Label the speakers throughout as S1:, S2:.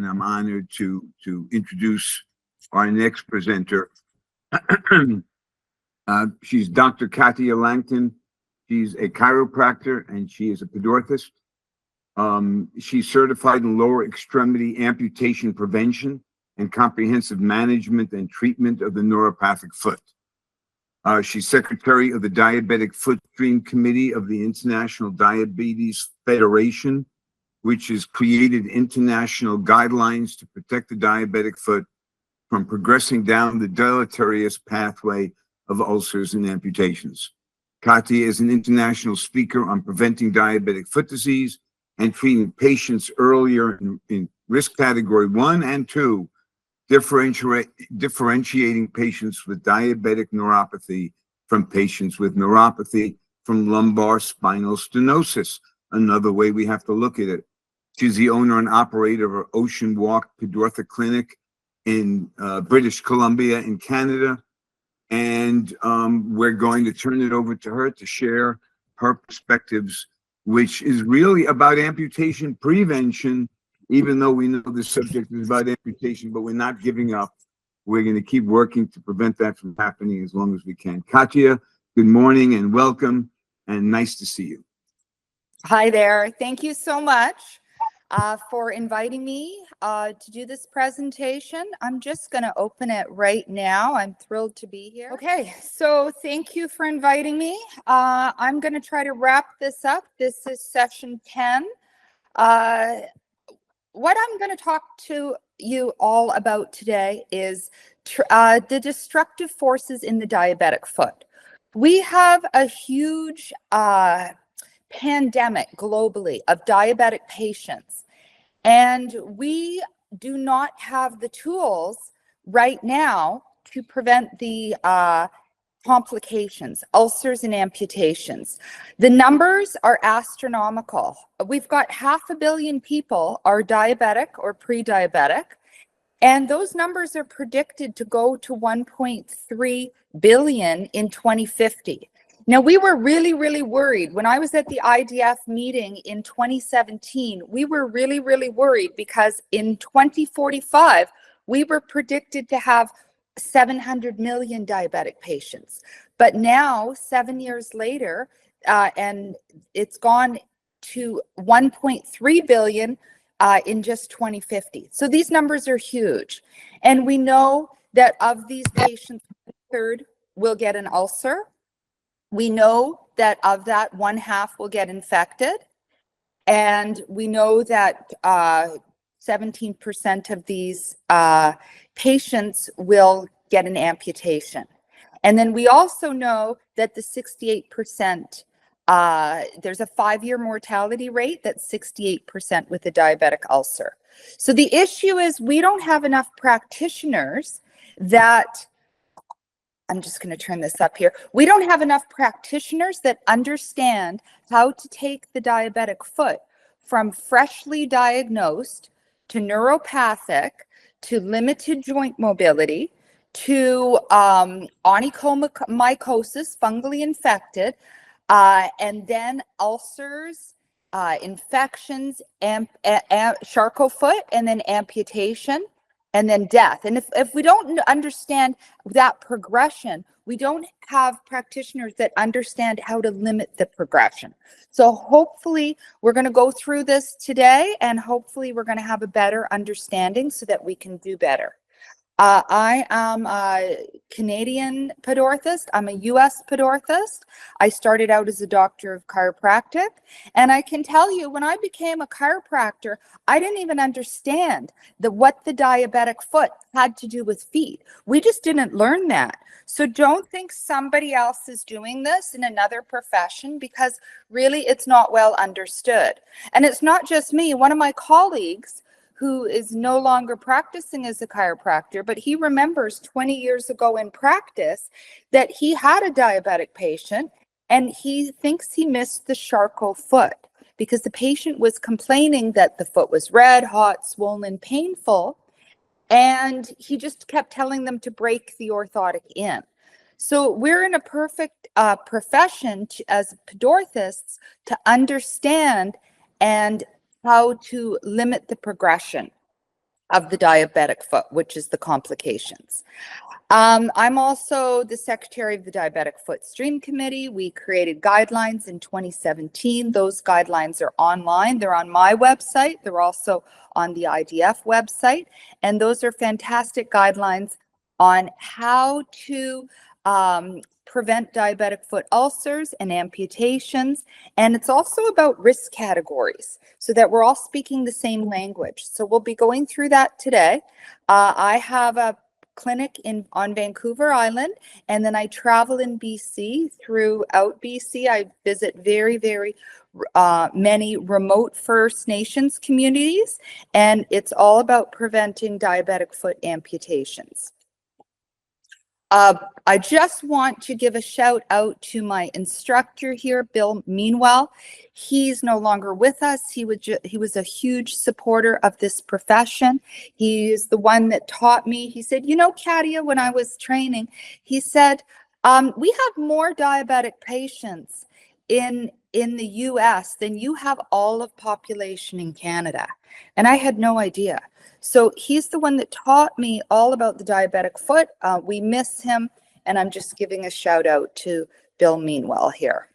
S1: and I'm honored to introduce our next presenter. She's Dr. Katia Langton. She's a chiropractor and she is a podorthist. She's certified in lower extremity amputation prevention and comprehensive management and treatment of the neuropathic foot. She's secretary of the Diabetic Foot Stream Committee of the International Diabetes Federation, which has created international guidelines to protect the diabetic foot from progressing down the deleterious pathway of ulcers and amputations. Katia is an international speaker on preventing diabetic foot disease and treating patients earlier in risk category 1 and 2, differentiating patients with diabetic neuropathy from patients with neuropathy from lumbar spinal stenosis, another way we have to look at it. She's the owner and operator of Ocean Walk Podorthic Clinic in British Columbia in Canada. And we're going to turn it over to her to share her perspectives, which is really about amputation prevention, even though we know the subject is about amputation, but we're not giving up. We're going to keep working to prevent that from happening as long as we can. Katia, good morning and welcome, and nice to see you.
S2: Hi there. Thank you so much for inviting me to do this presentation. I'm just going to open it right now. I'm thrilled to be here. Okay, so thank you for inviting me. I'm going to try to wrap this up. This is session 10. What I'm going to talk to you all about today is the destructive forces in the diabetic foot. We have a huge pandemic globally of diabetic patients, and we do not have the tools right now to prevent the complications, ulcers and amputations. The numbers are astronomical. We've got 500 million people are diabetic or pre-diabetic, and those numbers are predicted to go to 1.3 billion in 2050. Now, we were really, really worried. When I was at the IDF meeting in 2017, we were really, really worried because in 2045, we were predicted to have 700 million diabetic patients. But now, 7 years later, and it's gone to 1.3 billion in just 2050. So these numbers are huge. And we know that of these patients, a third will get an ulcer. We know that of that, 1/2 will get infected. And we know that 17% of these patients will get an amputation. And then we also know that the 68%, there's a 5-year mortality rate that's 68% with a diabetic ulcer. So the issue is we don't have enough practitioners that, I'm just going to turn this up here. We don't have enough practitioners that understand how to take the diabetic foot from freshly diagnosed to neuropathic to limited joint mobility to onychomycosis, fungally infected, and then ulcers, infections, Charcot foot, and then amputation, and then death. And if we don't understand that progression, we don't have practitioners that understand how to limit the progression. So hopefully we're going to go through this today, and hopefully we're going to have a better understanding so that we can do better. I am a Canadian podorthist. I'm a US podorthist. I started out as a doctor of chiropractic. And I can tell you, when I became a chiropractor, I didn't even understand what the diabetic foot had to do with feet. We just didn't learn that. So don't think somebody else is doing this in another profession, because really it's not well understood. And it's not just me. One of my colleagues, who is no longer practicing as a chiropractor, but he remembers 20 years ago in practice that he had a diabetic patient and he thinks he missed the Charcot foot because the patient was complaining that the foot was red, hot, swollen, painful, and he just kept telling them to break the orthotic in. So we're in a perfect profession as podorthists to understand and how to limit the progression. of the diabetic foot, which is the complications. I'm also the secretary of the Diabetic Foot Stream Committee. We created guidelines in 2017. Those guidelines are online. They're on my website. They're also on the IDF website. And those are fantastic guidelines on how to prevent diabetic foot ulcers and amputations. And it's also about risk categories so that we're all speaking the same language. So we'll be going through that today. I have a clinic on Vancouver Island, and then I travel in BC. Throughout BC, I visit very many remote First Nations communities, and it's all about preventing diabetic foot amputations. I just want to give a shout out to my instructor here, Bill Meanwell. He's no longer with us. He was a huge supporter of this profession. He is the one that taught me. He said, you know, Katia, when I was training, he said, we have more diabetic patients in the US than you have all of population in Canada. And I had no idea. So he's the one that taught me all about the diabetic foot. We miss him, and I'm just giving a shout out to Bill Meanwell here.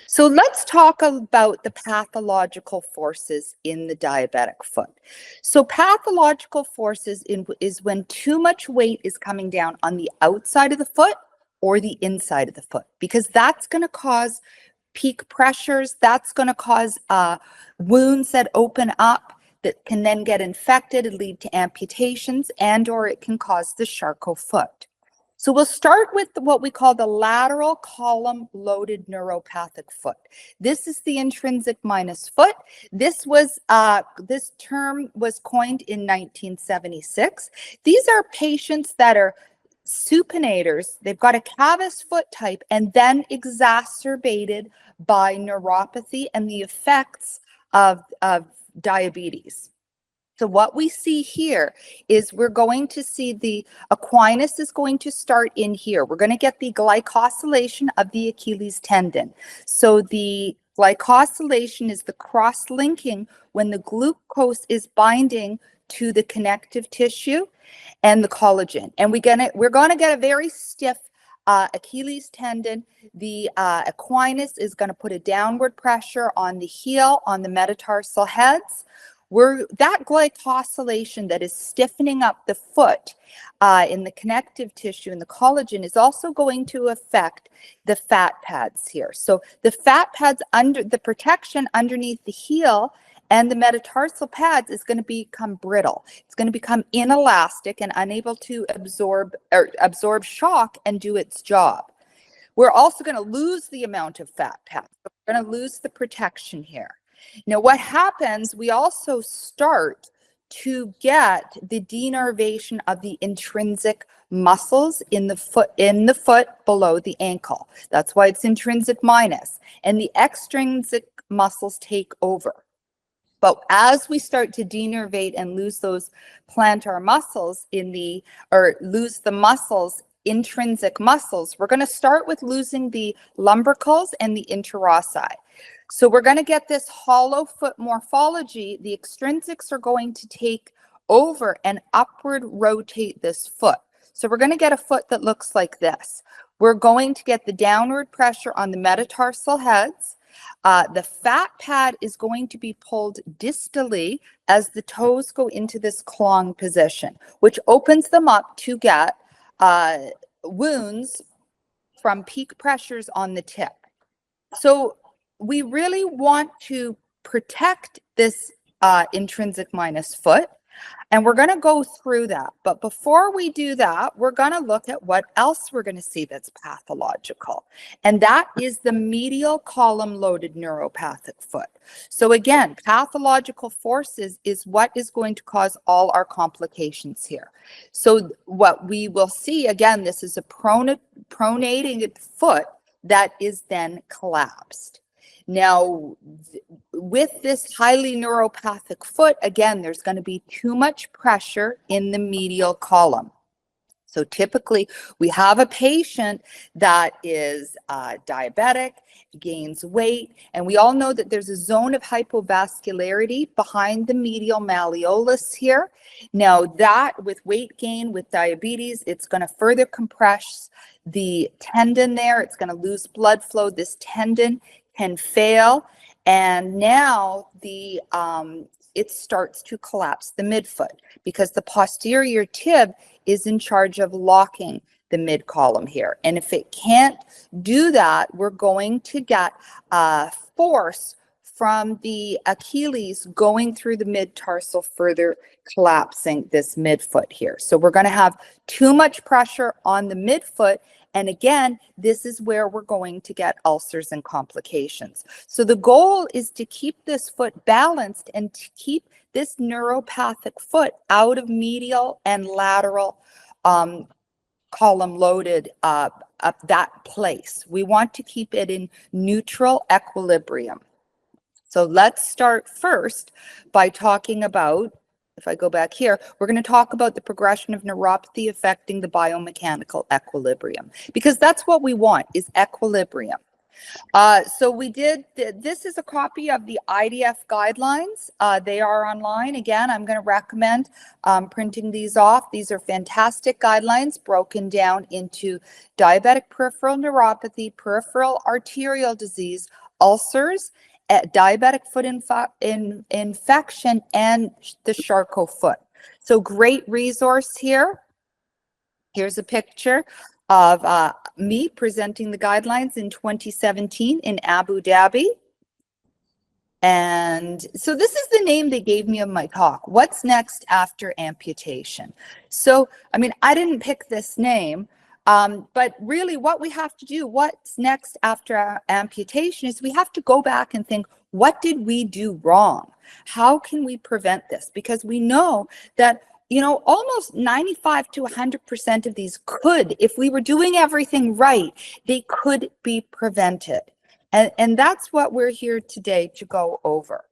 S2: So let's talk about the pathological forces in the diabetic foot. So pathological forces is when too much weight is coming down on the outside of the foot or the inside of the foot, because that's going to cause peak pressures. That's going to cause wounds that open up that can then get infected and lead to amputations, and or it can cause the Charcot foot. So we'll start with what we call the lateral column loaded neuropathic foot. This is the intrinsic minus foot. This term was coined in 1976. These are patients that are supinators. They've got a cavus foot type and then exacerbated by neuropathy and the effects of diabetes. So what we see here is we're going to see the equinus is going to start in here. We're going to get the glycosylation of the Achilles tendon. So the glycosylation is the cross-linking when the glucose is binding to the connective tissue and the collagen. And we're gonna get a very stiff Achilles tendon. The equinus is going to put a downward pressure on the heel, on the metatarsal heads. That glycosylation that is stiffening up the foot in the connective tissue and the collagen is also going to affect the fat pads here. So the fat pads under the protection underneath the heel and the metatarsal pads is going to become brittle. It's going to become inelastic and unable to absorb shock and do its job. We're also going to lose the amount of fat pads. We're going to lose the protection here. Now, what happens, we also start to get the denervation of the intrinsic muscles in the foot below the ankle. That's why it's intrinsic minus. And the extrinsic muscles take over. But as we start to denervate and lose those plantar muscles lose the muscles, intrinsic muscles, we're going to start with losing the lumbricals and the interossi. So we're going to get this hollow foot morphology. The extrinsics are going to take over and upward rotate this foot. So we're going to get a foot that looks like this. We're going to get the downward pressure on the metatarsal heads. The fat pad is going to be pulled distally as the toes go into this clawing position, which opens them up to get wounds from peak pressures on the tip. So we really want to protect this intrinsic minus foot, and we're going to go through that. But before we do that, we're going to look at what else we're going to see that's pathological, and that is the medial column loaded neuropathic foot. So again, pathological forces is what is going to cause all our complications here. So what we will see, again, this is a pronating foot that is then collapsed. Now, with this highly neuropathic foot, again, there's going to be too much pressure in the medial column. So typically, we have a patient that is diabetic gains weight. And we all know that there's a zone of hypovascularity behind the medial malleolus here. Now that with weight gain, with diabetes, it's going to further compress the tendon there. It's going to lose blood flow. This tendon can fail. And now it starts to collapse the midfoot because the posterior tib is in charge of locking the mid column here. And if it can't do that, we're going to get force from the Achilles going through the mid tarsal, further collapsing this midfoot here. So we're going to have too much pressure on the midfoot. And again, this is where we're going to get ulcers and complications. So the goal is to keep this foot balanced and to keep this neuropathic foot out of medial and lateral column loaded up that place. We want to keep it in neutral equilibrium. So let's start first by talking about, if I go back here, we're going to talk about the progression of neuropathy affecting the biomechanical equilibrium, because that's what we want, is equilibrium. So we did, this is a copy of the IDF guidelines. They are online. Again, I'm going to recommend printing these off. These are fantastic guidelines broken down into diabetic peripheral neuropathy, peripheral arterial disease, ulcers, diabetic foot infection, and the Charcot foot. So great resource here. Here's a picture of me presenting the guidelines in 2017 in Abu Dhabi. And so this is the name they gave me of my talk. What's next after amputation? So, I mean, I didn't pick this name, but really what we have to do, what's next after amputation, is we have to go back and think, what did we do wrong? How can we prevent this? Because we know that, you know, almost 95 to 100% of these could, if we were doing everything right, they could be prevented. And that's what we're here today to go over.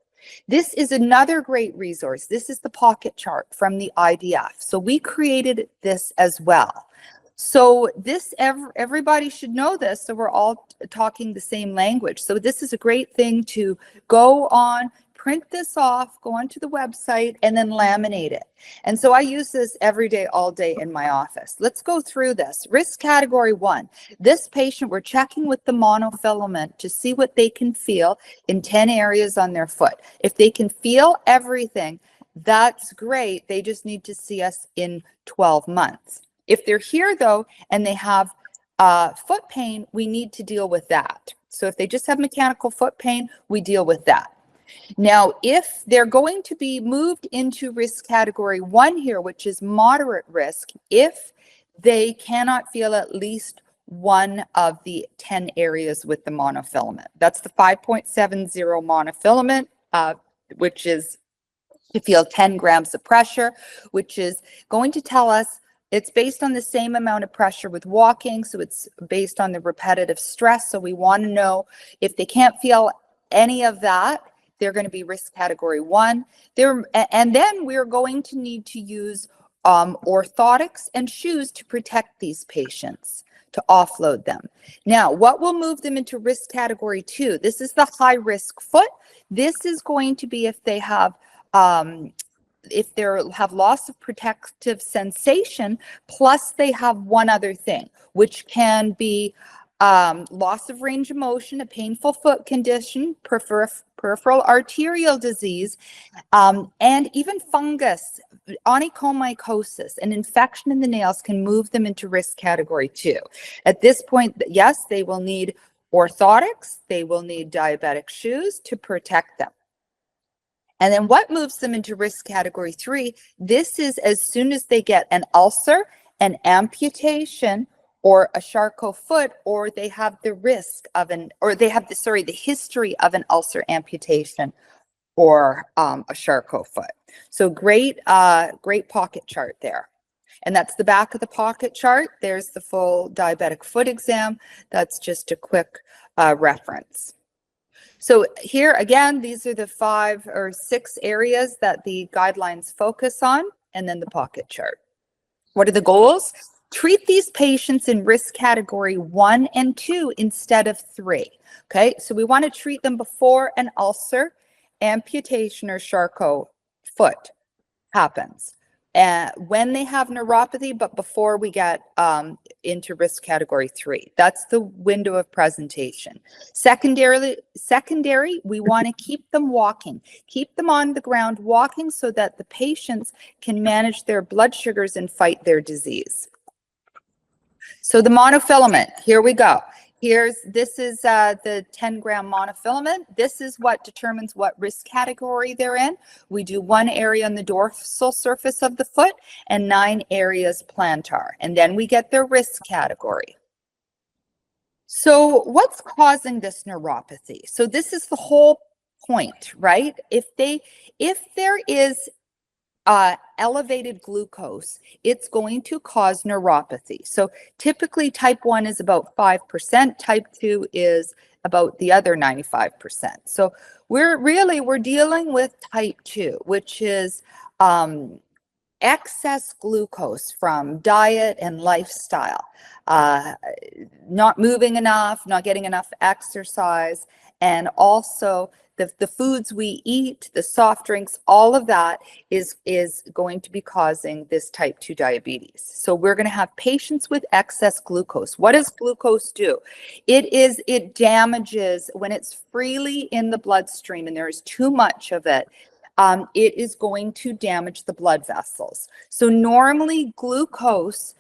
S2: This is another great resource. This is the pocket chart from the IDF. So we created this as well. So this, everybody should know this, so we're all talking the same language. So this is a great thing to go on, print this off, go onto the website, and then laminate it. And so I use this every day, all day in my office. Let's go through this. Risk category 1. This patient, we're checking with the monofilament to see what they can feel in 10 areas on their foot. If they can feel everything, that's great. They just need to see us in 12 months. If they're here, though, and they have foot pain, we need to deal with that. So if they just have mechanical foot pain, we deal with that. Now, if they're going to be moved into risk category 1 here, which is moderate risk, if they cannot feel at least one of the 10 areas with the monofilament. That's the 5.70 monofilament, which is to feel 10 grams of pressure, which is going to tell us it's based on the same amount of pressure with walking, so it's based on the repetitive stress. So we want to know if they can't feel any of that, they're going to be risk category 1. And then we're going to need to use orthotics and shoes to protect these patients, to offload them. Now, what will move them into risk category 2? This is the high risk foot. This is going to be if they have loss of protective sensation, plus they have one other thing, which can be loss of range of motion, a painful foot condition, peripheral arterial disease, and even fungus, onychomycosis, an infection in the nails can move them into risk category 2. At this point, yes, they will need orthotics, they will need diabetic shoes to protect them. And then what moves them into risk category 3? This is as soon as they get an ulcer, an amputation, or a Charcot foot, or they have the risk of the history of an ulcer, amputation, or a Charcot foot. So great pocket chart there. And that's the back of the pocket chart. There's the full diabetic foot exam. That's just a quick reference. So here again, these are the 5 or 6 areas that the guidelines focus on, and then the pocket chart. What are the goals? treat these patients in risk category 1 and 2 instead of 3. Okay, so we want to treat them before an ulcer, amputation, or Charcot foot happens. When they have neuropathy, but before we get into risk category 3. That's the window of presentation. Secondary, we want to keep them walking, keep them on the ground walking so that the patients can manage their blood sugars and fight their disease. So the monofilament, here we go. This is the 10-gram monofilament. This is what determines what risk category they're in. We do 1 area on the dorsal surface of the foot and 9 areas plantar. And then we get their risk category. So what's causing this neuropathy? So this is the whole point, right? If there is elevated glucose, it's going to cause neuropathy. So typically type 1 is about 5%, type 2 is about the other 95%. So we're dealing with type 2, which is excess glucose from diet and lifestyle, not moving enough, not getting enough exercise, and also the foods we eat, the soft drinks, all of that is going to be causing this type 2 diabetes. So we're going to have patients with excess glucose. What does glucose do? It damages when it's freely in the bloodstream and there is too much of it. It is going to damage the blood vessels. So normally glucose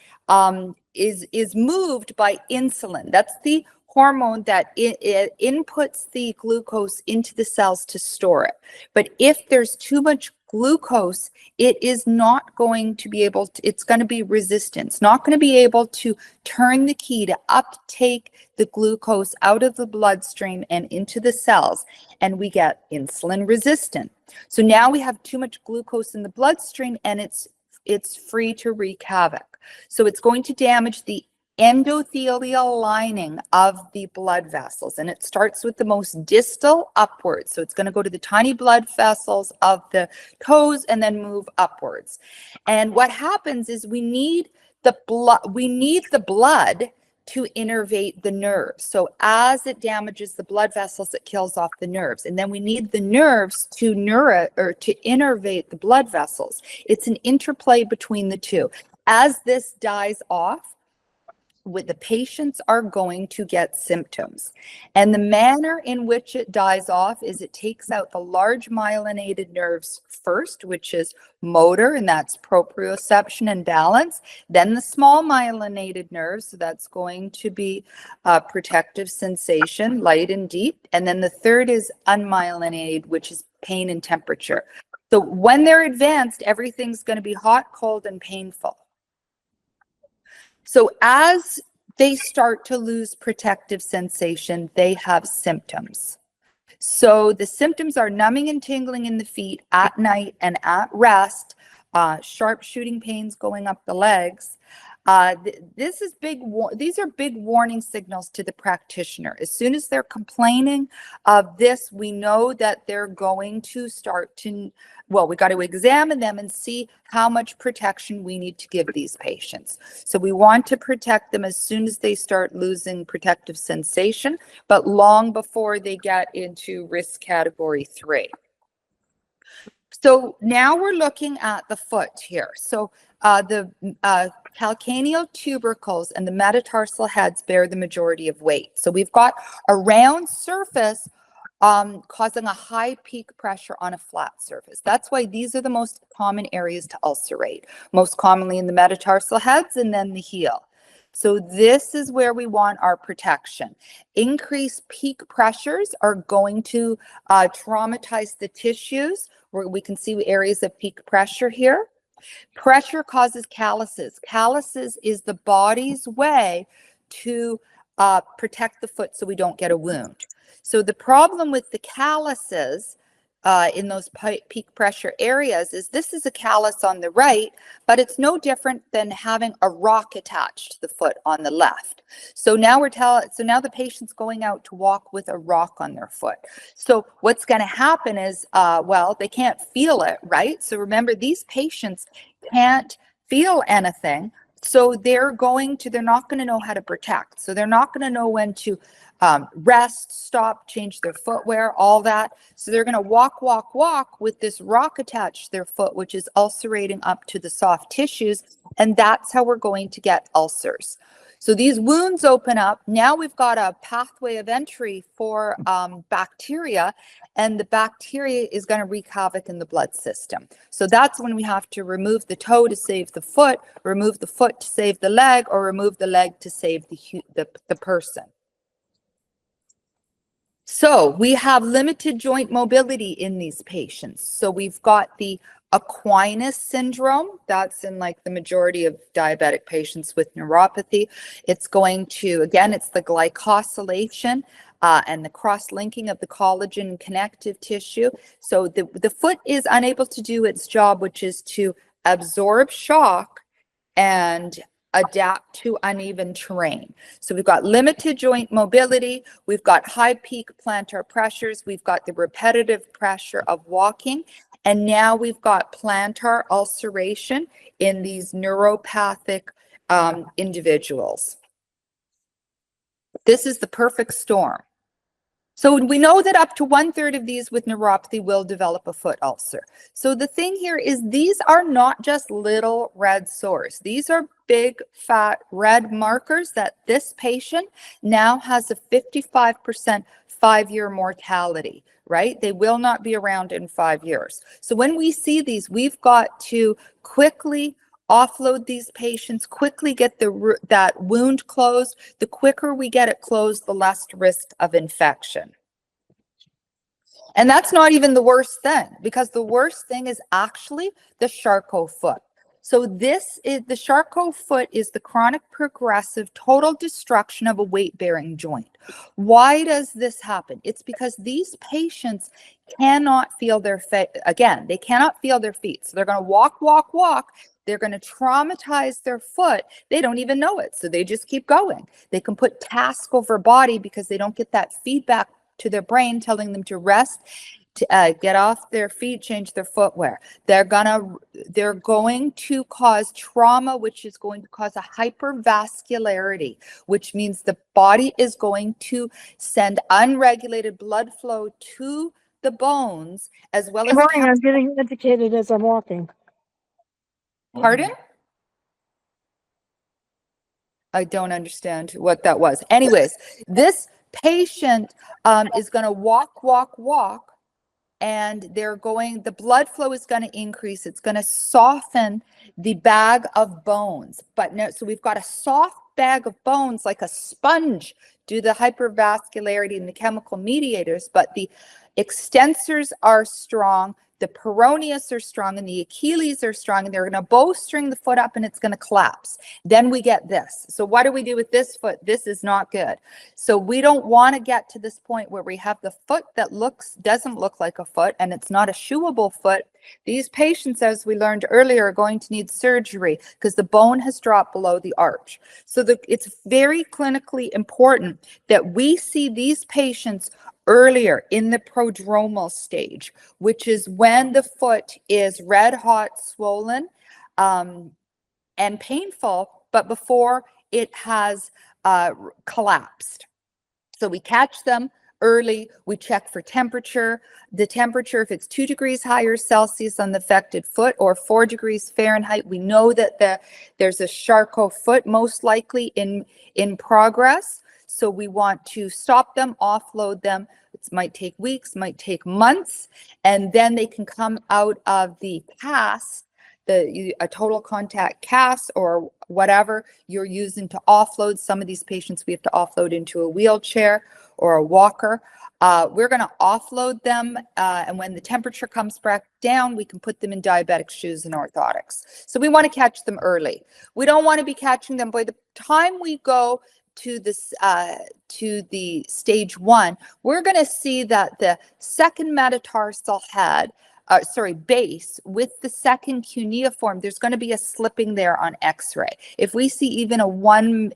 S2: is moved by insulin. That's the hormone that it inputs the glucose into the cells to store it. But if there's too much glucose, it is not going to be able to, it's going to be resistant. It's not going to be able to turn the key to uptake the glucose out of the bloodstream and into the cells, and we get insulin resistant. So now we have too much glucose in the bloodstream and it's free to wreak havoc. So it's going to damage the endothelial lining of the blood vessels, and it starts with the most distal upwards. So it's going to go to the tiny blood vessels of the toes and then move upwards. And what happens is we need the blood to innervate the nerves. So as it damages the blood vessels, it kills off the nerves. And then we need the nerves to innervate the blood vessels. It's an interplay between the two. As this dies off, the patients are going to get symptoms. And the manner in which it dies off is it takes out the large myelinated nerves first, which is motor, and that's proprioception and balance. Then the small myelinated nerves, so that's going to be protective sensation, light and deep. And then the third is unmyelinated, which is pain and temperature. So when they're advanced, everything's going to be hot, cold, and painful. So as they start to lose protective sensation, they have symptoms. So the symptoms are numbing and tingling in the feet at night and at rest, sharp shooting pains going up the legs. These are big warning signals to the practitioner. As soon as they're complaining of this, we know that they're going to start to, well, we got to examine them and see how much protection we need to give these patients. So we want to protect them as soon as they start losing protective sensation, but long before they get into risk category 3. So now we're looking at the foot here. So the calcaneal tubercles and the metatarsal heads bear the majority of weight. So we've got a round surface causing a high peak pressure on a flat surface. That's why these are the most common areas to ulcerate, most commonly in the metatarsal heads and then the heel. So this is where we want our protection. Increased peak pressures are going to traumatize the tissues, where we can see areas of peak pressure here. Pressure causes calluses. Calluses is the body's way to protect the foot so we don't get a wound. So the problem with the calluses in those peak pressure areas is this is a callus on the right, but it's no different than having a rock attached to the foot on the left. So now the patient's going out to walk with a rock on their foot. So what's going to happen is, well, they can't feel it, right? So remember, these patients can't feel anything. So they're not going to know how to protect. So they're not going to know when to rest, stop, change their footwear, all that. So they're going to walk with this rock attached to their foot, which is ulcerating up to the soft tissues. And that's how we're going to get ulcers. So these wounds open up. Now we've got a pathway of entry for bacteria, and the bacteria is going to wreak havoc in the blood system. So that's when we have to remove the toe to save the foot, remove the foot to save the leg, or remove the leg to save the person. So we have limited joint mobility in these patients. So we've got the Aquinas syndrome. That's in like the majority of diabetic patients with neuropathy. It's going to, again, it's the glycosylation and the cross-linking of the collagen and connective tissue. So the foot is unable to do its job, which is to absorb shock and adapt to uneven terrain. So we've got limited joint mobility, we've got high peak plantar pressures, we've got the repetitive pressure of walking, and now we've got plantar ulceration in these neuropathic individuals. This is the perfect storm. So we know that up to 1/3 of these with neuropathy will develop a foot ulcer. So the thing here is these are not just little red sores. These are big, fat, red markers that this patient now has a 55% 5-year mortality, right? They will not be around in 5 years. So when we see these, we've got to quickly offload these patients, quickly get that wound closed. The quicker we get it closed, the less risk of infection. And that's not even the worst thing, because the worst thing is actually the Charcot foot. So this is the Charcot foot is the chronic progressive total destruction of a weight-bearing joint. Why does this happen? It's because these patients cannot feel their feet. Again, they cannot feel their feet. So they're going to walk. They're going to traumatize their foot. They don't even know it. So they just keep going. They can put task over body because they don't get that feedback to their brain telling them to rest, to get off their feet, change their footwear. They're going to cause trauma, which is going to cause a hypervascularity, which means the body is going to send unregulated blood flow to the bones, as well as...
S3: Good morning, I'm getting educated as I'm walking.
S2: Pardon? I don't understand what that was. Anyways, this patient is going to walk, and the blood flow is going to increase. It's going to soften the bag of bones. But no, so we've got a soft bag of bones like a sponge due to the hypervascularity and the chemical mediators, but the extensors are strong, the peroneus are strong, and the Achilles are strong, and they're going to bowstring the foot up and it's going to collapse. Then we get this. So what do we do with this foot? This is not good. So we don't want to get to this point where we have the foot that doesn't look like a foot, and it's not a shoeable foot. These patients, as we learned earlier, are going to need surgery because the bone has dropped below the arch. So it's very clinically important that we see these patients earlier in the prodromal stage, which is when the foot is red hot, swollen, and painful, but before it has collapsed. So we catch them early, we check for temperature. The temperature, if it's 2 degrees higher Celsius on the affected foot or 4 degrees Fahrenheit, we know that there's a Charcot foot most likely in progress. So we want to stop them, offload them. It might take weeks, might take months, and then they can come out of the cast, a total contact cast or whatever you're using to offload. Some of these patients we have to offload into a wheelchair or a walker. We're going to offload them, and when the temperature comes back down, we can put them in diabetic shoes and orthotics. So we want to catch them early. We don't want to be catching them by the time we go to the stage 1. We're going to see that the second metatarsal base with the second cuneiform, there's going to be a slipping there on x-ray. If we see even a 1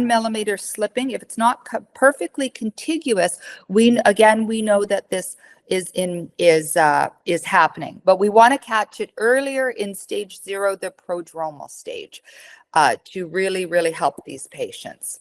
S2: millimeter slipping, if it's not perfectly contiguous, we know that this is happening. But we want to catch it earlier in stage 0, the prodromal stage, to really help these patients.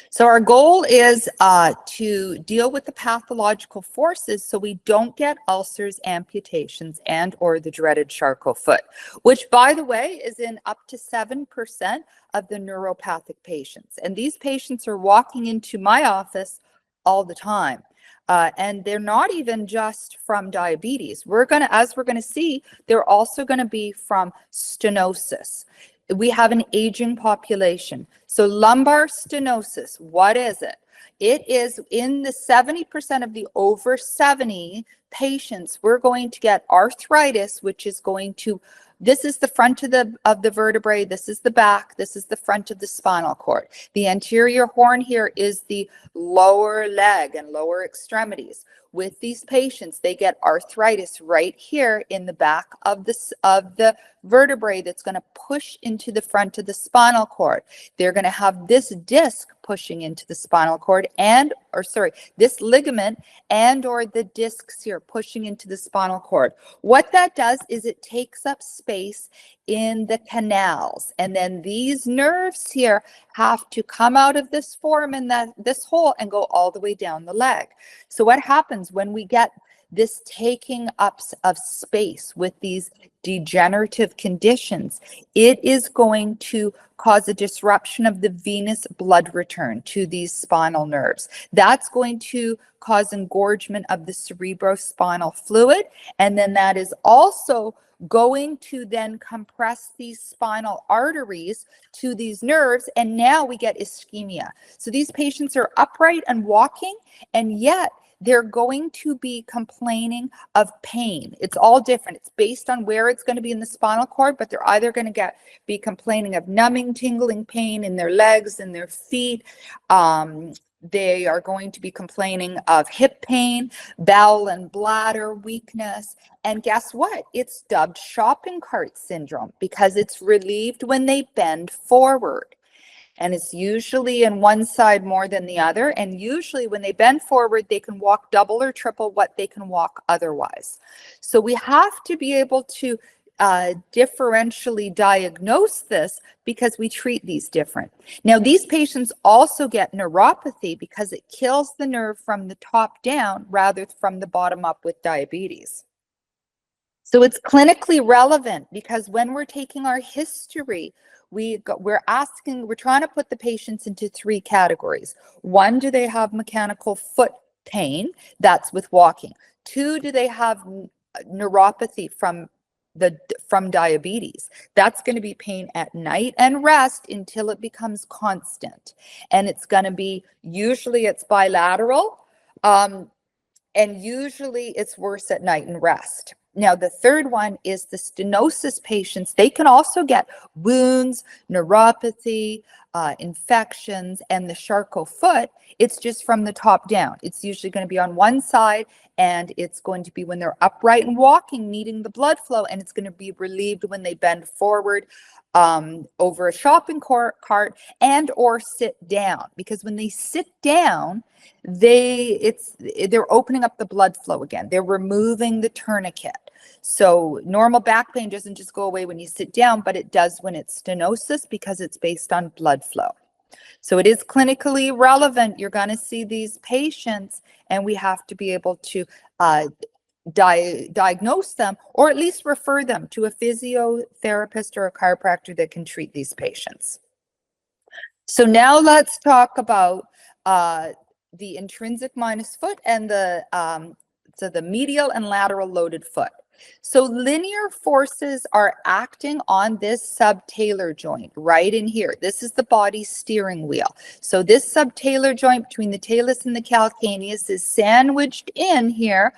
S2: So our goal is to deal with the pathological forces so we don't get ulcers, amputations, and or the dreaded Charcot foot, which, by the way, is in up to 7% of the neuropathic patients. And these patients are walking into my office all the time. And they're not even just from diabetes. As we're gonna see, they're also gonna be from stenosis. We have an aging population. So lumbar stenosis, what is it? It is in the 70% of the over 70 patients, we're going to get arthritis, which is going to, this is the front of the vertebrae, this is the back, this is the front of the spinal cord. The anterior horn here is the lower leg and lower extremities. With these patients, they get arthritis right here in the back of the vertebrae that's going to push into the front of the spinal cord. They're going to have this disc pushing into the spinal cord this ligament and or the discs here pushing into the spinal cord. What that does is it takes up space in the canals, and then these nerves here have to come out of this form and this hole and go all the way down the leg. So what happens when we get this taking up of space with these degenerative conditions? It is going to cause a disruption of the venous blood return to these spinal nerves. That's going to cause engorgement of the cerebrospinal fluid, and then that is also going to then compress these spinal arteries to these nerves, and now we get ischemia. So these patients are upright and walking, and yet they're going to be complaining of pain. It's all different. It's based on where it's going to be in the spinal cord, but they're either going to be complaining of numbing, tingling pain in their legs and their feet. They are going to be complaining of hip pain, bowel and bladder weakness. And guess what? It's dubbed shopping cart syndrome because it's relieved when they bend forward. And it's usually in one side more than the other. And usually when they bend forward, they can walk double or triple what they can walk otherwise. So we have to be able to differentially diagnose this because we treat these different. Now, these patients also get neuropathy because it kills the nerve from the top down rather from the bottom up with diabetes. So it's clinically relevant because when we're taking our history, we're trying to put the patients into 3 categories. 1, do they have mechanical foot pain? That's with walking. 2, do they have neuropathy from diabetes? That's going to be pain at night and rest until it becomes constant. And it's going to be, usually it's bilateral, and usually it's worse at night and rest. Now, the third one is the stenosis patients. They can also get wounds, neuropathy, infections, and the Charcot foot. It's just from the top down. It's usually going to be on one side, and it's going to be when they're upright and walking, needing the blood flow, and it's going to be relieved when they bend forward over a shopping cart and or sit down. Because when they sit down, they're opening up the blood flow again. They're removing the tourniquet. So normal back pain doesn't just go away when you sit down, but it does when it's stenosis because it's based on blood flow. So it is clinically relevant. You're going to see these patients, and we have to be able to diagnose them, or at least refer them to a physiotherapist or a chiropractor that can treat these patients. So now let's talk about the intrinsic minus foot and the medial and lateral loaded foot. So linear forces are acting on this subtalar joint right in here. This is the body steering wheel. So this subtalar joint between the talus and the calcaneus is sandwiched in here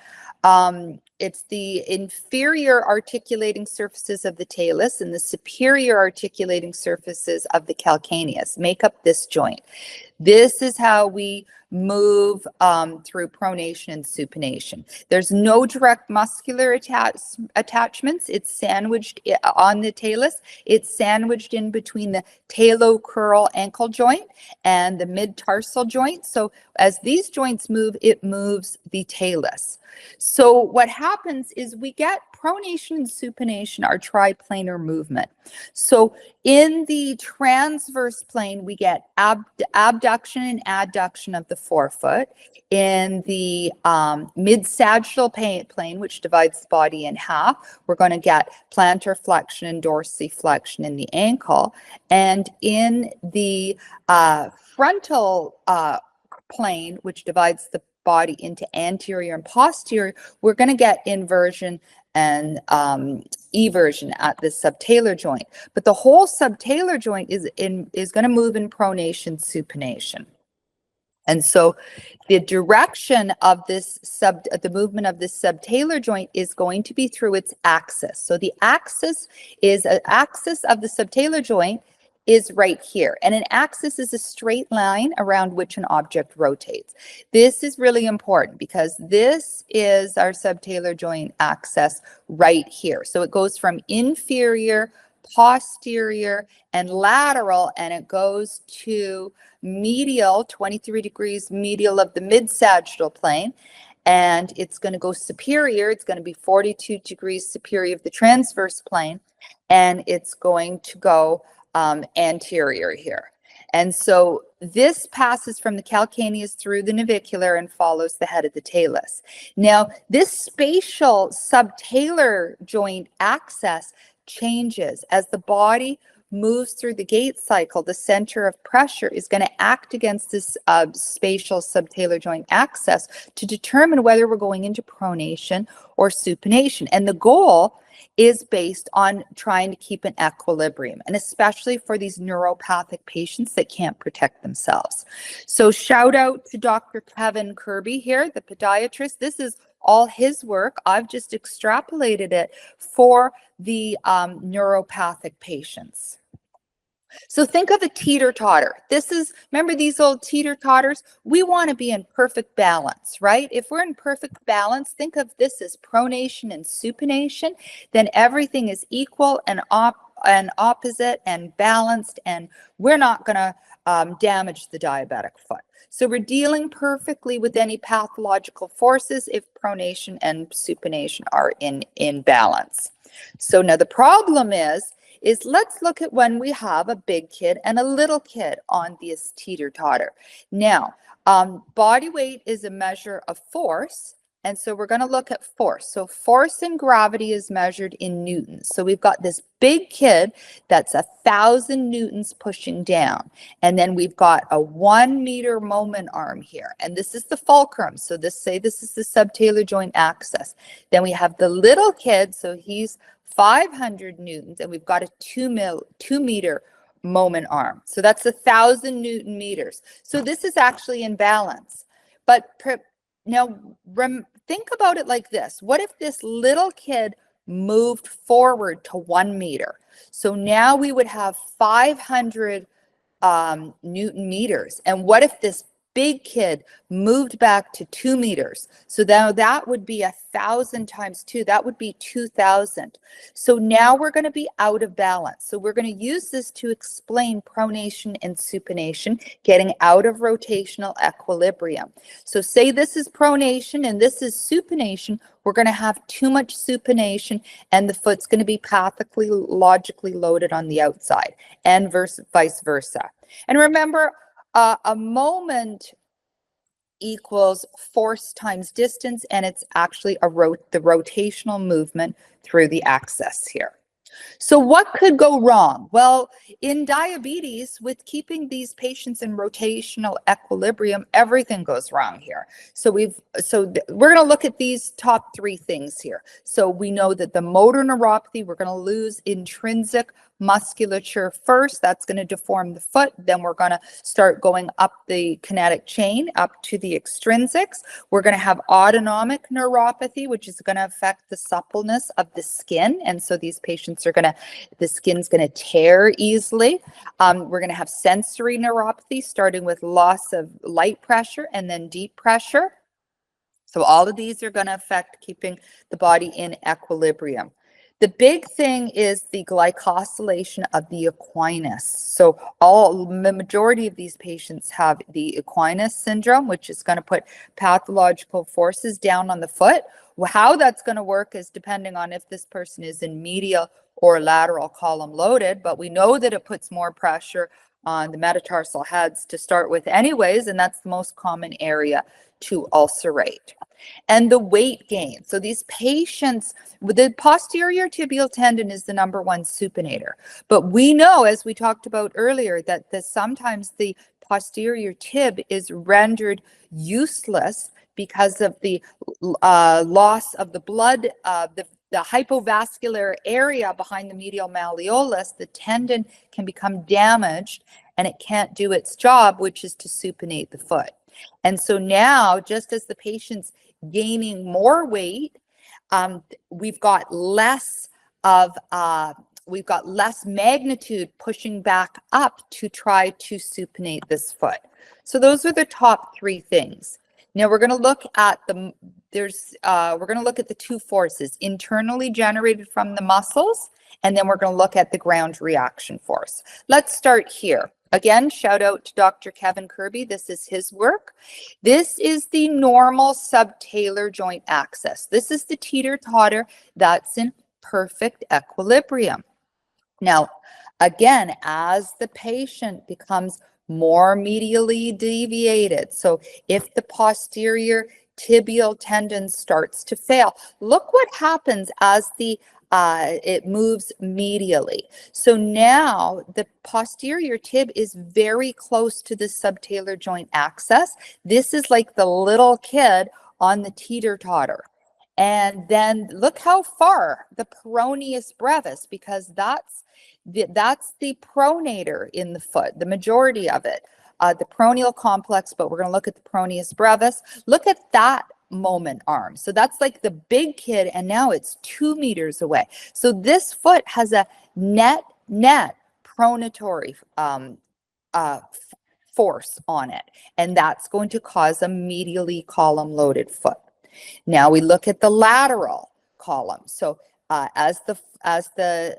S2: it's the inferior articulating surfaces of the talus and the superior articulating surfaces of the calcaneus make up this joint. This is how we move through pronation and supination. There's no direct muscular attachments. It's sandwiched on the talus. It's sandwiched in between the talocrural ankle joint and the mid-tarsal joint. So as these joints move, it moves the talus. So what happens is we get pronation and supination are triplanar movement. So in the transverse plane, we get abduction and adduction of the forefoot. In the mid-sagittal plane, which divides the body in half, we're going to get plantar flexion and dorsiflexion in the ankle. And in the frontal plane, which divides the body into anterior and posterior, we're going to get inversion and eversion at the subtalar joint. But the whole subtalar joint is going to move in pronation, supination. And so the direction of the movement of this subtalar joint is going to be through its axis. So the axis is an axis of the subtalar joint is right here. And an axis is a straight line around which an object rotates. This is really important because this is our subtalar joint axis right here. So it goes from inferior, posterior, and lateral, and it goes to medial, 23 degrees medial of the mid-sagittal plane. And it's going to go superior. It's going to be 42 degrees superior of the transverse plane. And it's going to go anterior here. And so this passes from the calcaneus through the navicular and follows the head of the talus. Now, this spatial subtalar joint axis changes as the body moves through the gait cycle. The center of pressure is going to act against this spatial subtalar joint axis to determine whether we're going into pronation or supination. And the goal is based on trying to keep an equilibrium, and especially for these neuropathic patients that can't protect themselves. So shout out to Dr. Kevin Kirby here, the podiatrist. This is all his work. I've just extrapolated it for the neuropathic patients. So think of a teeter-totter. This is, remember these old teeter-totters? We want to be in perfect balance, right? If we're in perfect balance, think of this as pronation and supination, then everything is equal and opposite and balanced, and we're not going to damage the diabetic foot. So we're dealing perfectly with any pathological forces if pronation and supination are in balance. So now the problem is let's look at when we have a big kid and a little kid on this teeter-totter. Now, body weight is a measure of force, and so we're going to look at force. So force and gravity is measured in newtons. So we've got this big kid that's 1,000 newtons pushing down, and then we've got a 1 meter moment arm here, and this is the fulcrum. So this is the subtalar joint axis. Then we have the little kid, so he's 500 newtons, and we've got a 2 meter moment arm. So that's 1,000 Newton meters. So this is actually in balance. But now think about it like this. What if this little kid moved forward to 1 meter? So now we would have 500 Newton meters. And what if this big kid moved back to 2 meters? So now that would be 1,000 times 2. That would be 2,000. So now we're going to be out of balance. So we're going to use this to explain pronation and supination, getting out of rotational equilibrium. So say this is pronation and this is supination. We're going to have too much supination and the foot's going to be logically loaded on the outside, and vice versa. And remember, a moment equals force times distance, and it's actually the rotational movement through the axis here. So what could go wrong? Well, in diabetes, with keeping these patients in rotational equilibrium, everything goes wrong here. So we're going to look at these top 3 things here. So we know that the motor neuropathy, we're going to lose intrinsic musculature first. That's going to deform the foot. Then we're going to start going up the kinetic chain up to the extrinsics. We're going to have autonomic neuropathy, which is going to affect the suppleness of the skin. And so these patients are the skin's going to tear easily. We're going to have sensory neuropathy, starting with loss of light pressure and then deep pressure. So all of these are going to affect keeping the body in equilibrium. The big thing is the glycosylation of the equinus. So the majority of these patients have the equinus syndrome, which is going to put pathological forces down on the foot. How that's going to work is depending on if this person is in medial or lateral column loaded, but we know that it puts more pressure on the metatarsal heads to start with anyways, and that's the most common area to ulcerate. And the weight gain. So these patients, the posterior tibial tendon is the #1 supinator. But we know, as we talked about earlier, that sometimes the posterior tib is rendered useless because of the loss of the blood, the hypovascular area behind the medial malleolus. The tendon can become damaged and it can't do its job, which is to supinate the foot. And so now, just as the patient's gaining more weight, we've got less magnitude pushing back up to try to supinate this foot. So those are the top 3 things. Now we're going to look at the 2 forces internally generated from the muscles, and then we're going to look at the ground reaction force. Let's start here. Again, shout out to Dr. Kevin Kirby. This is his work. This is the normal subtalar joint axis. This is the teeter-totter that's in perfect equilibrium. Now, again, as the patient becomes more medially deviated, so if the posterior tibial tendon starts to fail, look what happens as it moves medially. So now the posterior tib is very close to the subtalar joint axis. This is like the little kid on the teeter-totter. And then look how far the peroneus brevis, because that's the pronator in the foot, the majority of it, the peroneal complex, but we're going to look at the peroneus brevis. Look at that moment arm. So that's like the big kid, and now it's 2 meters away. So this foot has a net pronatory force on it, and that's going to cause a medially column loaded foot. Now we look at the lateral column. So as the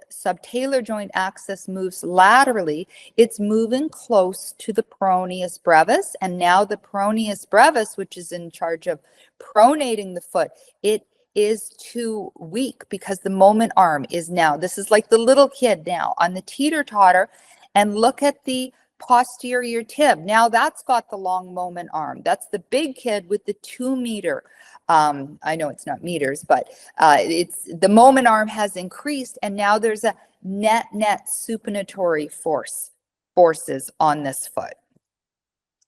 S2: subtalar joint axis moves laterally, it's moving close to the peroneus brevis, and now the peroneus brevis, which is in charge of pronating the foot, it is too weak because the moment arm is now, this is like the little kid now on the teeter-totter, and look at the posterior tib. Now that's got the long moment arm. That's the big kid with the 2 meter. I know it's not meters, but it's the moment arm has increased, and now there's a net supinatory forces on this foot.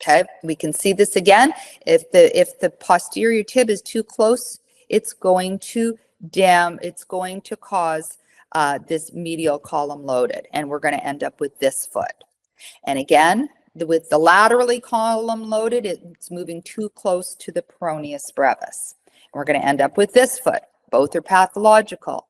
S2: Okay, we can see this again. If the posterior tib is too close, it's going to cause this medial column loaded, and we're going to end up with this foot. And again, with the laterally column loaded, it's moving too close to the peroneus brevis. We're going to end up with this foot. Both are pathological.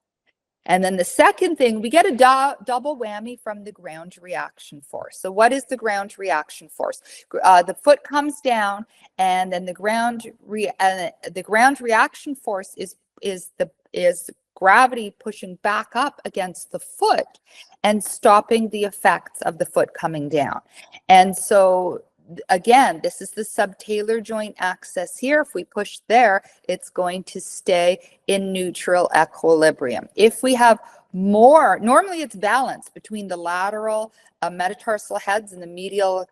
S2: And then the second thing, we get a double whammy from the ground reaction force. So what is the ground reaction force? The foot comes down, and then the ground reaction force is gravity pushing back up against the foot and stopping the effects of the foot coming down. And so again, this is the subtalar joint axis here. If we push there, it's going to stay in neutral equilibrium. If we have more, normally it's balanced between the lateral metatarsal heads and the medial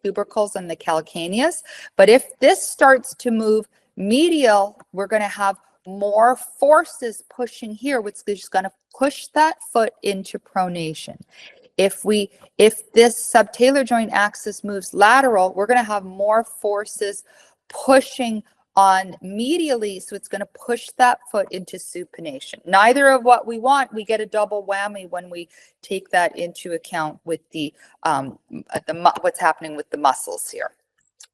S2: tubercles and the calcaneus. But if this starts to move medial, we're going to have more forces pushing here, which is going to push that foot into pronation. If this subtalar joint axis moves lateral, we're going to have more forces pushing on medially, so it's going to push that foot into supination. Neither of what we want. We get a double whammy when we take that into account with what's happening with the muscles here.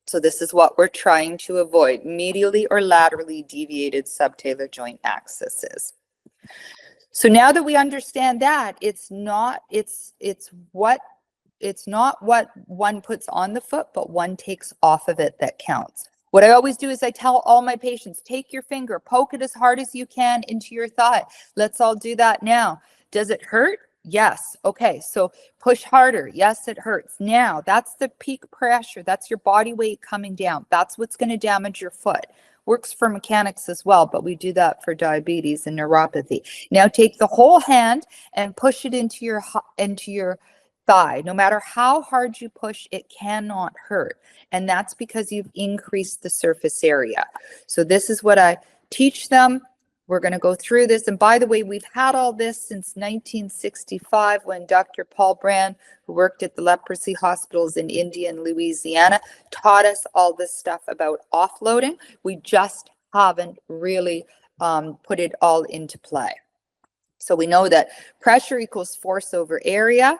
S2: So this is what we're trying to avoid: medially or laterally deviated subtalar joint accesses. So now that we understand that, it's not what one puts on the foot, but one takes off of it that counts. What I always do is I tell all my patients, take your finger, poke it as hard as you can into your thigh. Let's all do that now. Does it hurt? Yes. Okay. So push harder. Yes, it hurts. Now that's the peak pressure. That's your body weight coming down. That's what's going to damage your foot. Works for mechanics as well, but we do that for diabetes and neuropathy. Now take the whole hand and push it into your thigh. No matter how hard you push, it cannot hurt. And that's because you've increased the surface area. So this is what I teach them. We're going to go through this. And by the way, we've had all this since 1965 when Dr. Paul Brand, who worked at the leprosy hospitals in India and Louisiana, taught us all this stuff about offloading. We just haven't really put it all into play. So we know that pressure equals force over area.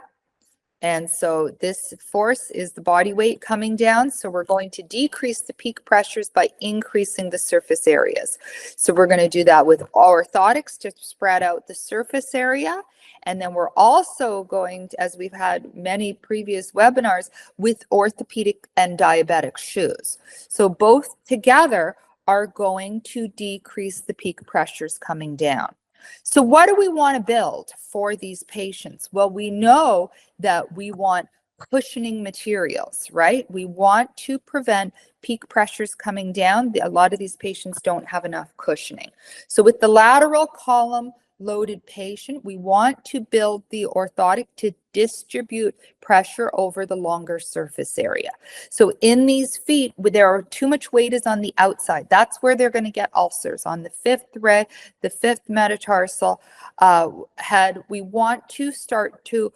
S2: And so this force is the body weight coming down. So we're going to decrease the peak pressures by increasing the surface areas. So we're going to do that with orthotics to spread out the surface area. And then we're also going to, as we've had many previous webinars, with orthopedic and diabetic shoes. So both together are going to decrease the peak pressures coming down. So what do we want to build for these patients? Well, we know that we want cushioning materials, right? We want to prevent peak pressures coming down. A lot of these patients don't have enough cushioning. So with the lateral column loaded patient, we want to build the orthotic to distribute pressure over the longer surface area. So in these feet, there are too much weight is on the outside. That's where they're going to get ulcers. On the fifth thread, the fifth metatarsal head, we want to start to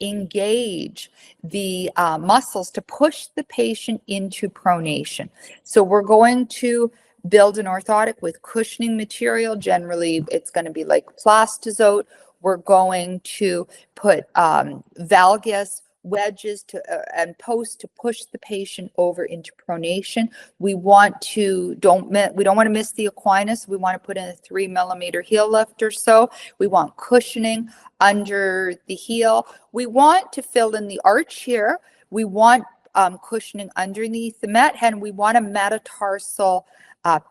S2: engage the muscles to push the patient into pronation. So we're going to build an orthotic with cushioning material. Generally, it's going to be like plastizote. We're going to put valgus wedges and posts to push the patient over into pronation. We want to we don't want to miss the equinus. We want to put in a 3 millimeter heel lift or so. We want cushioning under the heel. We want to fill in the arch here. We want cushioning underneath the met head. We want a metatarsal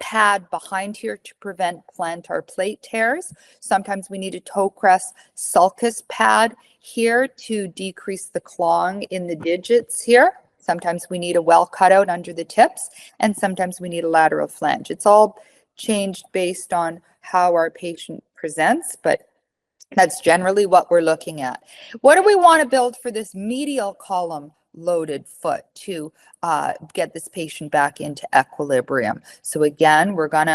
S2: pad behind here to prevent plantar plate tears. Sometimes we need a toe crest sulcus pad here to decrease the clawing in the digits here. Sometimes we need a well cutout under the tips, and sometimes we need a lateral flange. It's all changed based on how our patient presents, but that's generally what we're looking at. What do we want to build for this medial column loaded foot to get this patient back into equilibrium? So again, we're going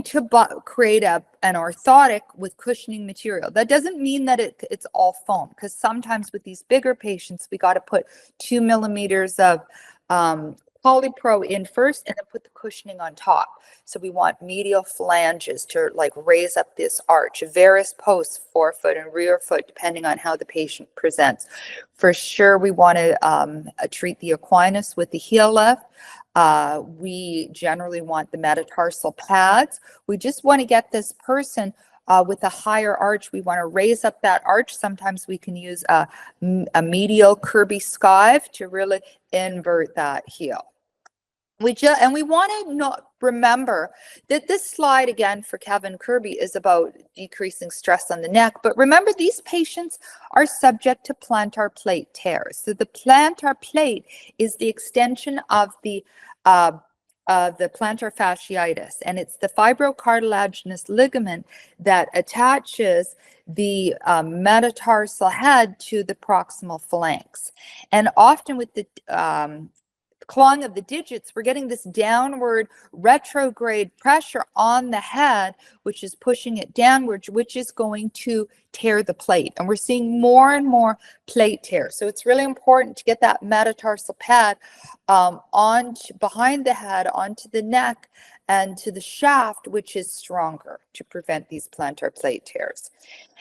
S2: to create an orthotic with cushioning material. That doesn't mean that it's all foam, because sometimes with these bigger patients, we got to put 2 millimeters of polypro in first and then put the cushioning on top. So we want medial flanges to like raise up this arch, varus post, forefoot and rear foot, depending on how the patient presents. For sure, we want to treat the equinus with the heel lift. We generally want the metatarsal pads. We just want to get this person with a higher arch. We want to raise up that arch. Sometimes we can use a medial Kirby skive to really invert that heel. We want to remember that this slide again for Kevin Kirby is about decreasing stress on the neck. But remember, these patients are subject to plantar plate tears. So the plantar plate is the extension of the plantar fasciitis, and it's the fibrocartilaginous ligament that attaches the metatarsal head to the proximal phalanx. And often with the clawing of the digits, we're getting this downward retrograde pressure on the head, which is pushing it downward, which is going to tear the plate. And we're seeing more and more plate tears. So it's really important to get that metatarsal pad behind the head, onto the neck, and to the shaft, which is stronger to prevent these plantar plate tears.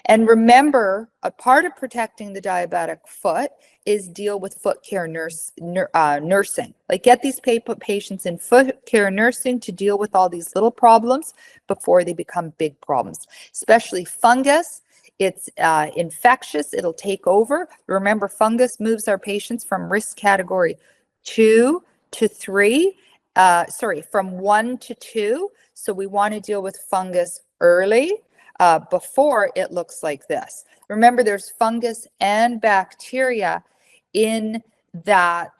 S2: And remember, a part of protecting the diabetic foot is deal with foot care nursing. Like, get these patients in foot care nursing to deal with all these little problems before they become big problems, especially fungus. It's infectious. It'll take over. Remember, fungus moves our patients from risk category 2 to 3. From 1 to 2. So we want to deal with fungus early before it looks like this. Remember, there's fungus and bacteria in that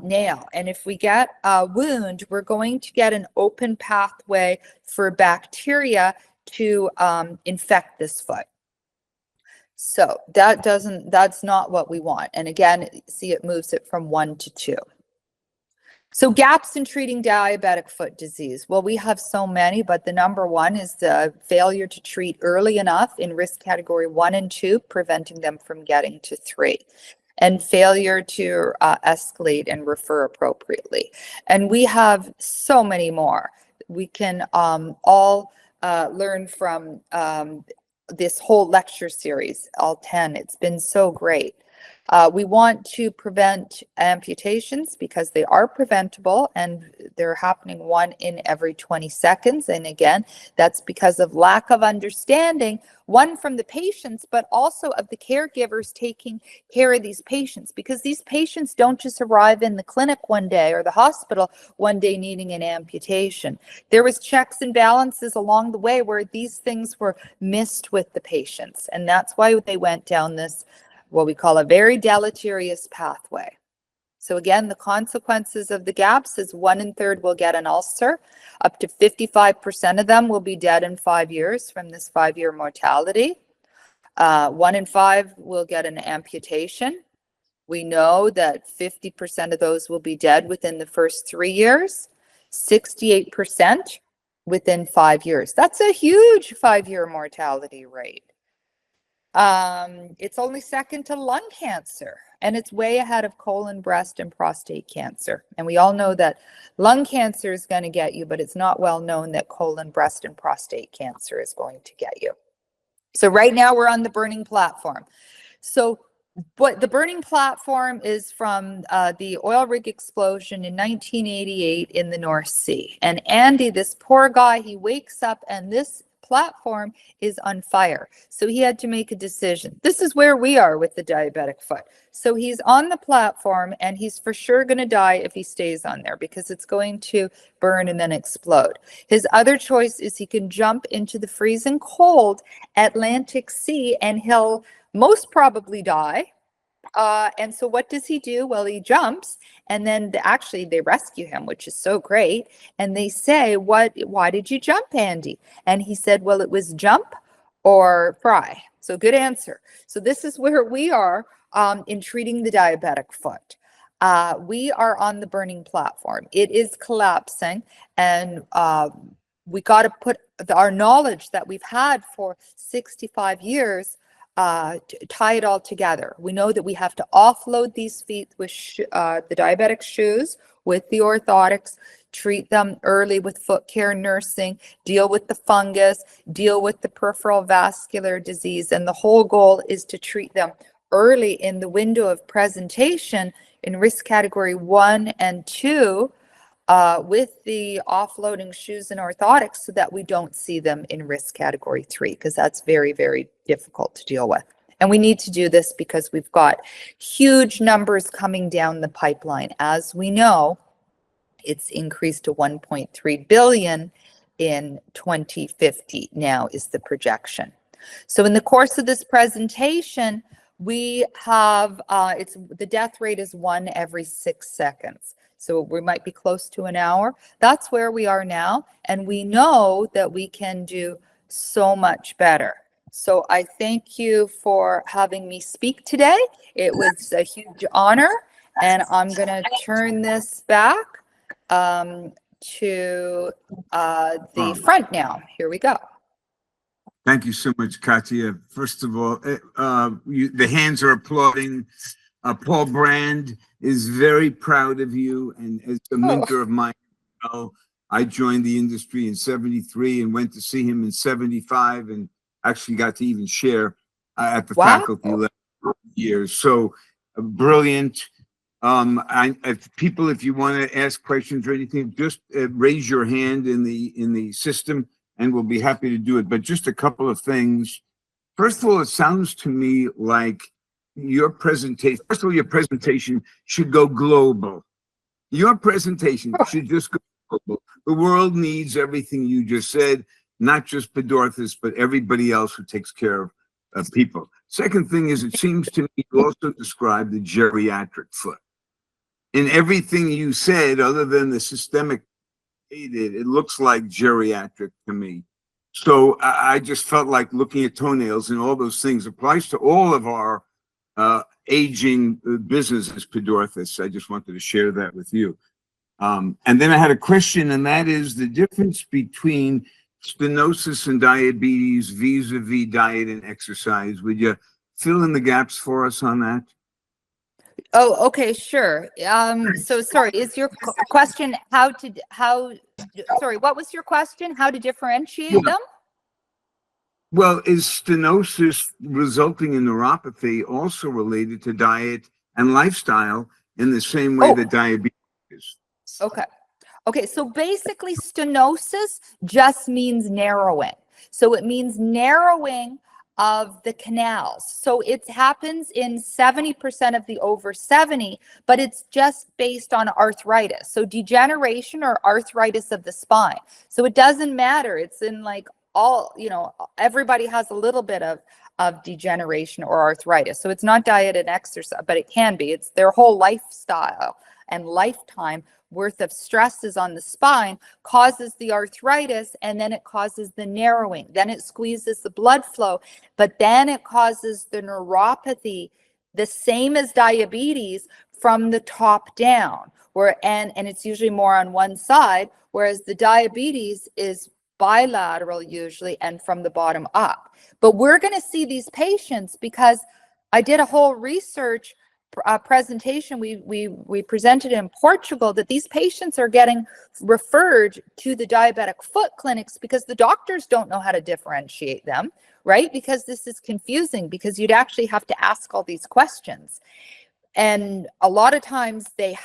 S2: nail. And if we get a wound, we're going to get an open pathway for bacteria to infect this foot. So that's not what we want. And again, see, it moves it from 1 to 2. So gaps in treating diabetic foot disease. Well, we have so many, but the number one is the failure to treat early enough in risk category 1 and 2, preventing them from getting to 3. And failure to escalate and refer appropriately. And we have so many more. We can all learn from this whole lecture series, all 10. It's been so great. We want to prevent amputations because they are preventable and they're happening 1 in every 20 seconds. And again, that's because of lack of understanding, one from the patients, but also of the caregivers taking care of these patients, because these patients don't just arrive in the clinic one day or the hospital one day needing an amputation. There was checks and balances along the way where these things were missed with the patients. And that's why they went down this, what we call a very deleterious pathway. So again, the consequences of the gaps is 1 1/3 will get an ulcer. Up to 55% of them will be dead in 5 years from this 5-year mortality. 1 in 5 will get an amputation. We know that 50% of those will be dead within the first 3 years, 68% within 5 years. That's a huge 5-year mortality rate. It's only second to lung cancer, and it's way ahead of colon, breast, and prostate cancer. And we all know that lung cancer is going to get you, but it's not well known that colon, breast, and prostate cancer is going to get you. So right now we're on the burning platform. So what the burning platform is from the oil rig explosion in 1988 in the North Sea. And Andy, this poor guy, he wakes up and this platform is on fire. So he had to make a decision. This is where we are with the diabetic foot. So he's on the platform and he's for sure going to die if he stays on there because it's going to burn and then explode. His other choice is he can jump into the freezing cold Atlantic Sea and he'll most probably die. And so what does he do? Well, he jumps and then actually they rescue him, which is so great. And they say, why did you jump, Andy? And he said, well, it was jump or fry. So good answer. So this is where we are in treating the diabetic foot. We are on the burning platform. It is collapsing and we got to put our knowledge that we've had for 65 years tie it all together. We know that we have to offload these feet with the diabetic shoes, with the orthotics, treat them early with foot care nursing, deal with the fungus, deal with the peripheral vascular disease. And the whole goal is to treat them early in the window of presentation in risk category 1 and 2 with the offloading shoes and orthotics so that we don't see them in risk category 3, because that's very, very difficult to deal with. And we need to do this because we've got huge numbers coming down the pipeline. As we know, it's increased to 1.3 billion in 2050 now is the projection. So in the course of this presentation, we have, the death rate is 1 every 6 seconds. So we might be close to an hour. That's where we are now. And we know that we can do so much better. So I thank you for having me speak today. It was a huge honor. And I'm going to turn this back to the front now. Here we go.
S1: Thank you so much, Katia. First of all, the hands are applauding. Paul Brand is very proud of you, and as a mentor of mine, I joined the industry in '73 and went to see him in '75, and actually got to even share at the faculty level for years. So brilliant. If you want to ask questions or anything, just raise your hand in the system, and we'll be happy to do it. But just a couple of things. First of all, it sounds to me like your presentation, first of all, your presentation should go global. Your presentation should just go global. The world needs everything you just said, not just pedorthists, but everybody else who takes care of people. Second thing is, it seems to me you also described the geriatric foot. In everything you said, other than the systemic, it looks like geriatric to me. So I just felt like looking at toenails and all those things applies to all of our aging business as pedorthists. I just wanted to share that with you. And then I had a question, and that is the difference between stenosis and diabetes vis-a-vis diet and exercise. Would you fill in the gaps for us on that?
S2: Oh, okay, sure. So sorry, is your question sorry, what was your question? How to differentiate them?
S1: Well, is stenosis resulting in neuropathy also related to diet and lifestyle in the same way that diabetes is?
S2: Okay. Okay, so basically stenosis just means narrowing. So it means narrowing of the canals. So it happens in 70% of the over 70, but it's just based on arthritis. So degeneration or arthritis of the spine. So it doesn't matter. It's in like all, everybody has a little bit of degeneration or arthritis. So it's not diet and exercise, but it can be. It's their whole lifestyle and lifetime worth of stresses on the spine causes the arthritis, and then it causes the narrowing. Then it squeezes the blood flow, but then it causes the neuropathy, the same as diabetes, from the top down, and it's usually more on one side, whereas the diabetes is bilateral usually and from the bottom up. But we're going to see these patients because I did a whole research presentation we presented in Portugal, that these patients are getting referred to the diabetic foot clinics because the doctors don't know how to differentiate them, right? Because this is confusing, because you'd actually have to ask all these questions. And a lot of times they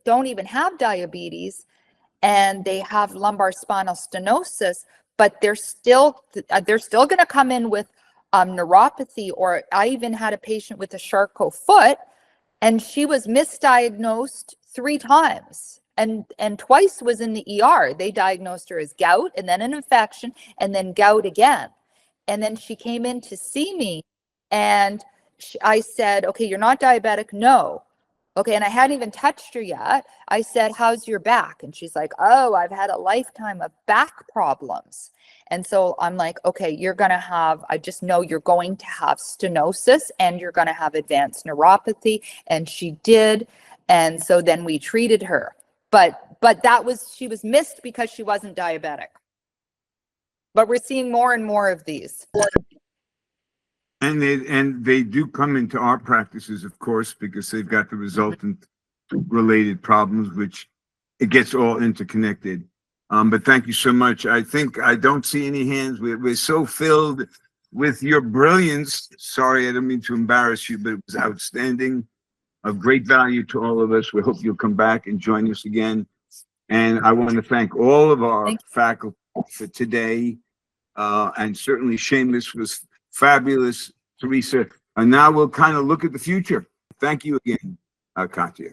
S2: don't even have diabetes, and they have lumbar spinal stenosis, but they're still going to come in with neuropathy. Or I even had a patient with a Charcot foot, and she was misdiagnosed 3 times, and twice was in the ER. They diagnosed her as gout, and then an infection, and then gout again. And then she came in to see me, and I said, okay, you're not diabetic? No. Okay, and I hadn't even touched her yet. I said, how's your back? And she's like, oh, I've had a lifetime of back problems. And so I'm like, okay, I just know you're going to have stenosis, and you're going to have advanced neuropathy. And she did. And so then we treated her. But she was missed because she wasn't diabetic. But we're seeing more and more of these.
S1: And they do come into our practices, of course, because they've got the resultant related problems, which it gets all interconnected. But thank you so much. I think I don't see any hands. We're so filled with your brilliance. Sorry, I don't mean to embarrass you, but it was outstanding, of great value to all of us. We hope you'll come back and join us again. And I want to thank all of our faculty for today. And certainly Seamus was fabulous, Teresa. And now we'll kind of look at the future. Thank you again, Katia.